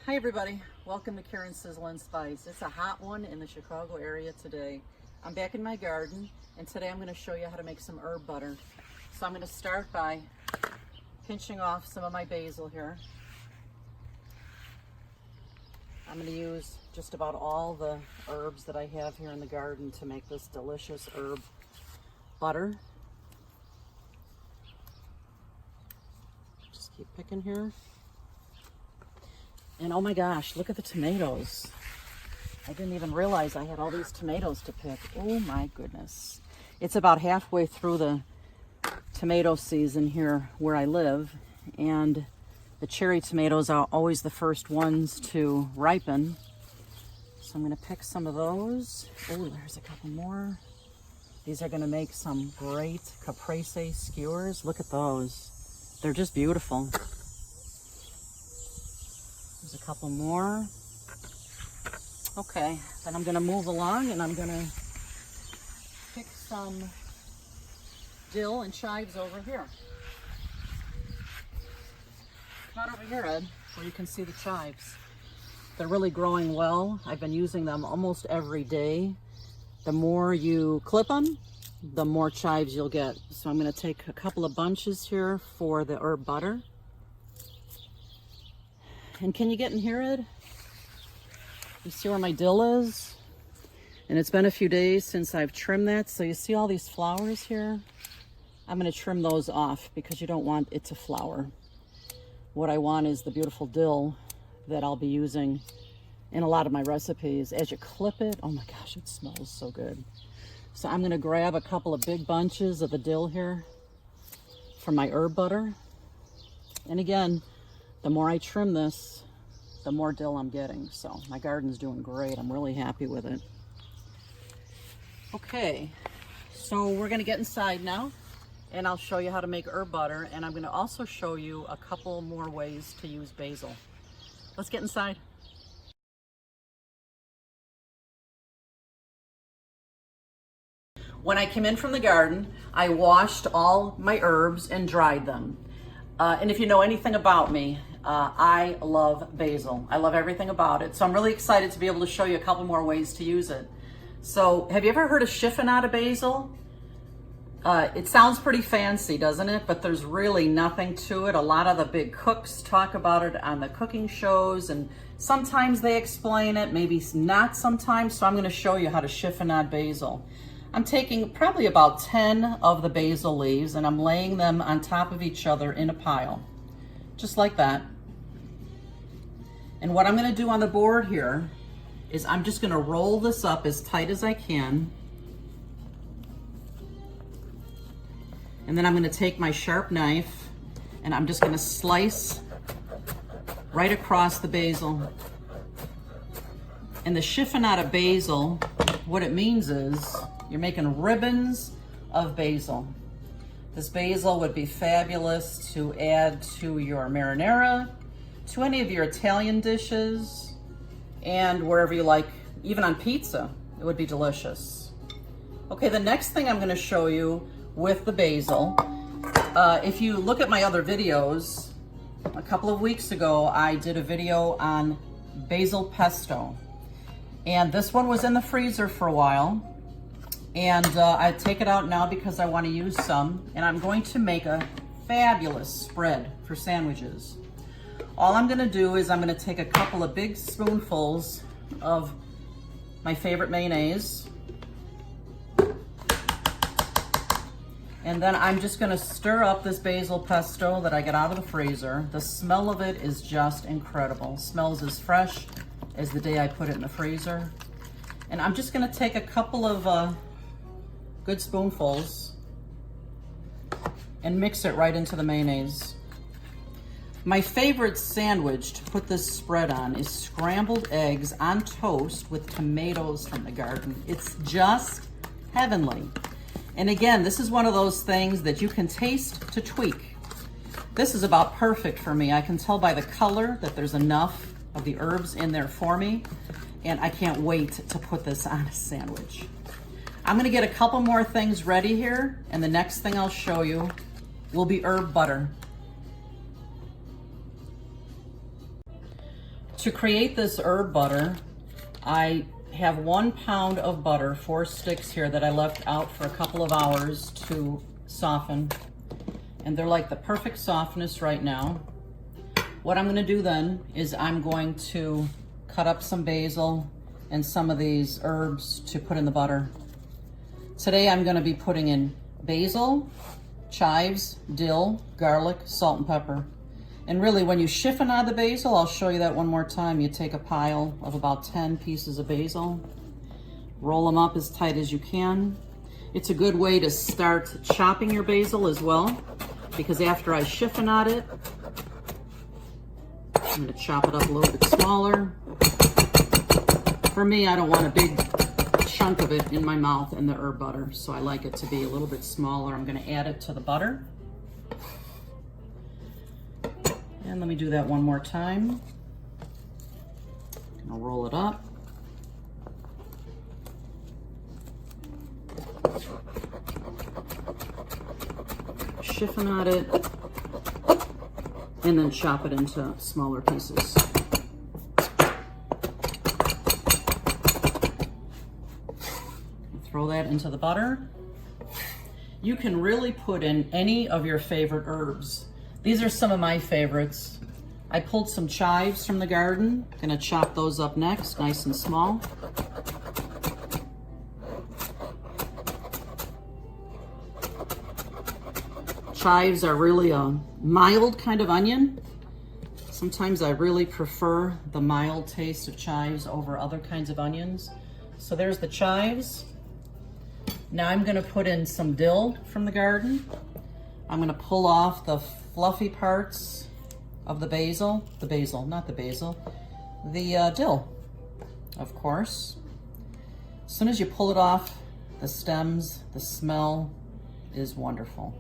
Hi everybody, welcome to Karen's Sizzle and Spice. It's a hot one in the Chicago area today. I'm back in my garden and today I'm going to show you how to make some herb butter. So I'm going to start by pinching off some of my basil here. I'm going to use just about all the herbs that I have here in the garden to make this delicious herb butter. Just keep picking here. And oh my gosh, look at the tomatoes. I didn't even realize I had all these tomatoes to pick. Oh my goodness. It's about halfway through the tomato season here where I live, and the cherry tomatoes are always the first ones to ripen. So I'm gonna pick some of those. Oh, there's a couple more. These are gonna make some great caprese skewers. Look at those. They're just beautiful. There's a couple more. Okay, then I'm gonna move along and I'm gonna pick some dill and chives over here. Not over here, Ed, where you can see the chives. They're really growing well. I've been using them almost every day. The more you clip them, the more chives you'll get. So I'm gonna take a couple of bunches here for the herb butter. And can you get in here, Ed? You see where my dill is? And it's been a few days since I've trimmed that. So you see all these flowers here? I'm gonna trim those off because you don't want it to flower. What I want is the beautiful dill that I'll be using in a lot of my recipes. As you clip it, oh my gosh, it smells so good. So I'm gonna grab a couple of big bunches of the dill here for my herb butter. And again, the more I trim this, the more dill I'm getting. So my garden's doing great. I'm really happy with it. Okay, so we're gonna get inside now and I'll show you how to make herb butter, and I'm gonna also show you a couple more ways to use basil. Let's get inside. When I came in from the garden, I washed all my herbs and dried them. And if you know anything about me, I love basil. I love everything about it. So I'm really excited to be able to show you a couple more ways to use it. So have you ever heard of Chiffonade of Basil? It sounds pretty fancy, doesn't it? But there's really nothing to it. A lot of the big cooks talk about it on the cooking shows, and sometimes they explain it, maybe not sometimes. So I'm going to show you how to chiffonade basil. I'm taking probably about 10 of the basil leaves and I'm laying them on top of each other in a pile, just like that. And what I'm going to do on the board here is I'm just going to roll this up as tight as I can. And then I'm going to take my sharp knife and I'm just going to slice right across the basil. And the chiffonade of basil, what it means is you're making ribbons of basil. This basil would be fabulous to add to your marinara, to any of your Italian dishes, and wherever you like, even on pizza, it would be delicious. Okay, the next thing I'm gonna show you with the basil, if you look at my other videos, a couple of weeks ago, I did a video on basil pesto. And this one was in the freezer for a while. And I take it out now because I want to use some, and I'm going to make a fabulous spread for sandwiches. All I'm going to do is I'm going to take a couple of big spoonfuls of my favorite mayonnaise, and then I'm just going to stir up this basil pesto that I get out of the freezer. The smell of it is just incredible. It smells as fresh as the day I put it in the freezer. And I'm just going to take a couple of good spoonfuls and mix it right into the mayonnaise. My favorite sandwich to put this spread on is scrambled eggs on toast with tomatoes from the garden. It's just heavenly. And again, this is one of those things that you can taste to tweak. This is about perfect for me. I can tell by the color that there's enough of the herbs in there for me, and I can't wait to put this on a sandwich. I'm gonna get a couple more things ready here, and the next thing I'll show you will be herb butter. To create this herb butter, I have 1 pound of butter, 4 sticks here that I left out for a couple of hours to soften. And they're like the perfect softness right now. What I'm gonna do then is I'm going to cut up some basil and some of these herbs to put in the butter. Today I'm gonna be putting in basil, chives, dill, garlic, salt and pepper. And really when you chiffonade the basil, I'll show you that one more time, you take a pile of about 10 pieces of basil, roll them up as tight as you can. It's a good way to start chopping your basil as well, because after I chiffonade it, I'm gonna chop it up a little bit smaller. For me, I don't want a big chunk of it in my mouth in the herb butter, so I like it to be a little bit smaller. I'm gonna add it to the butter. And let me do that one more time. I'll roll it up. Chiffonade it, and then chop it into smaller pieces. Throw that into the butter. You can really put in any of your favorite herbs. These are some of my favorites. I pulled some chives from the garden. Gonna chop those up next, nice and small. Chives are really a mild kind of onion. Sometimes I really prefer the mild taste of chives over other kinds of onions. So there's the chives. Now I'm gonna put in some dill from the garden. I'm gonna pull off the fluffy parts of the basil, the dill, of course. As soon as you pull it off the stems, the smell is wonderful.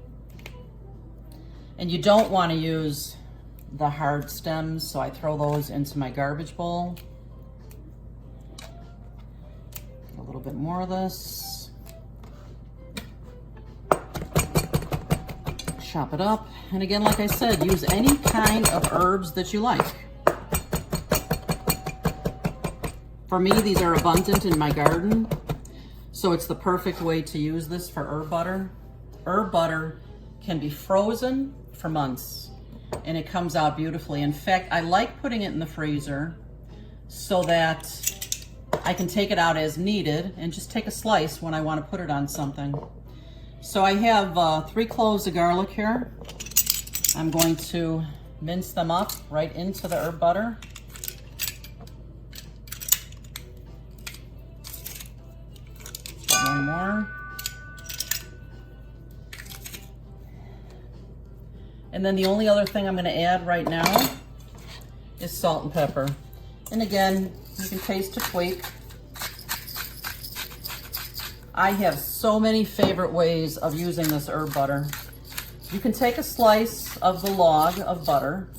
And you don't want to use the hard stems, so I throw those into my garbage bowl. A little bit more of this. Chop it up. And again, like I said, use any kind of herbs that you like. For me, these are abundant in my garden, so it's the perfect way to use this for herb butter. Herb butter can be frozen for months and it comes out beautifully. In fact, I like putting it in the freezer so that I can take it out as needed and just take a slice when I want to put it on something. So I have 3 cloves of garlic here. I'm going to mince them up right into the herb butter. One more. And then the only other thing I'm going to add right now is salt and pepper. And again, you can taste to tweak. I have so many favorite ways of using this herb butter. You can take a slice of the log of butter,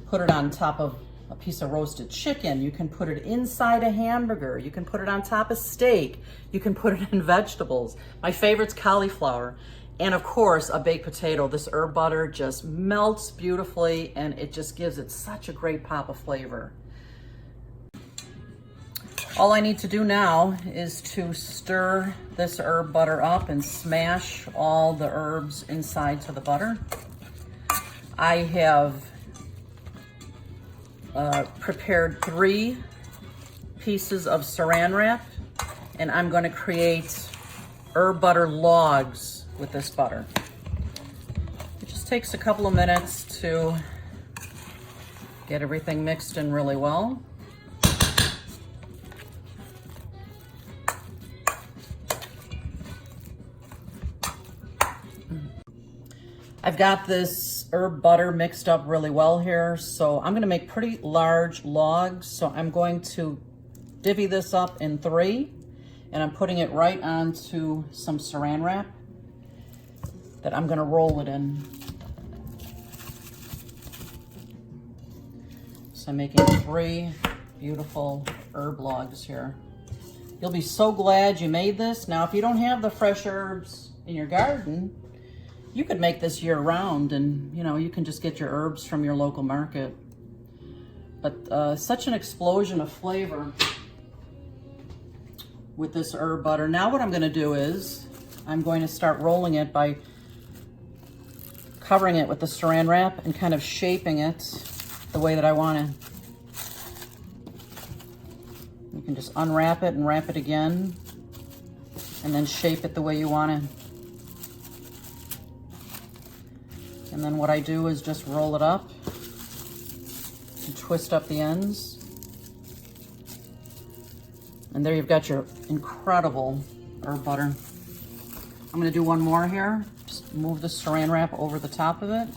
put it on top of a piece of roasted chicken. You can put it inside a hamburger. You can put it on top of steak. You can put it in vegetables. My favorite's cauliflower. And of course, a baked potato. This herb butter just melts beautifully and it just gives it such a great pop of flavor. All I need to do now is to stir this herb butter up and smash all the herbs inside to the butter. I have prepared 3 pieces of saran wrap, and I'm going to create herb butter logs with this butter. It just takes a couple of minutes to get everything mixed in really well. I've got this herb butter mixed up really well here, so I'm going to make pretty large logs. So I'm going to divvy this up in 3, and I'm putting it right onto some saran wrap that I'm going to roll it in. So I'm making 3 beautiful herb logs here. You'll be so glad you made this. Now, if you don't have the fresh herbs in your garden, you could make this year round, and you know, you can just get your herbs from your local market. But such an explosion of flavor with this herb butter. Now what I'm gonna do is, I'm going to start rolling it by covering it with the saran wrap and kind of shaping it the way that I want it. You can just unwrap it and wrap it again, and then shape it the way you want it. And then what I do is just roll it up and twist up the ends. And there you've got your incredible herb butter. I'm gonna do one more here. Just move the saran wrap over the top of it.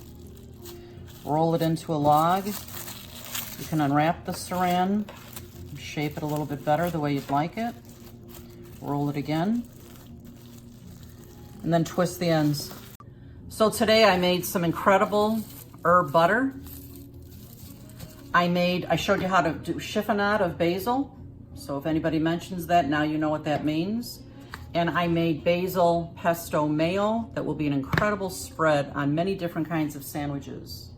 Roll it into a log. You can unwrap the saran, shape it a little bit better the way you'd like it. Roll it again. And then twist the ends. So today I made some incredible herb butter. I showed you how to do chiffonade of basil. So if anybody mentions that, now you know what that means. And I made basil pesto mayo that will be an incredible spread on many different kinds of sandwiches.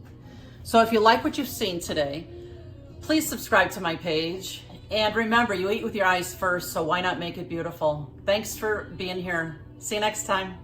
So if you like what you've seen today, please subscribe to my page. And remember, you eat with your eyes first, so why not make it beautiful? Thanks for being here. See you next time.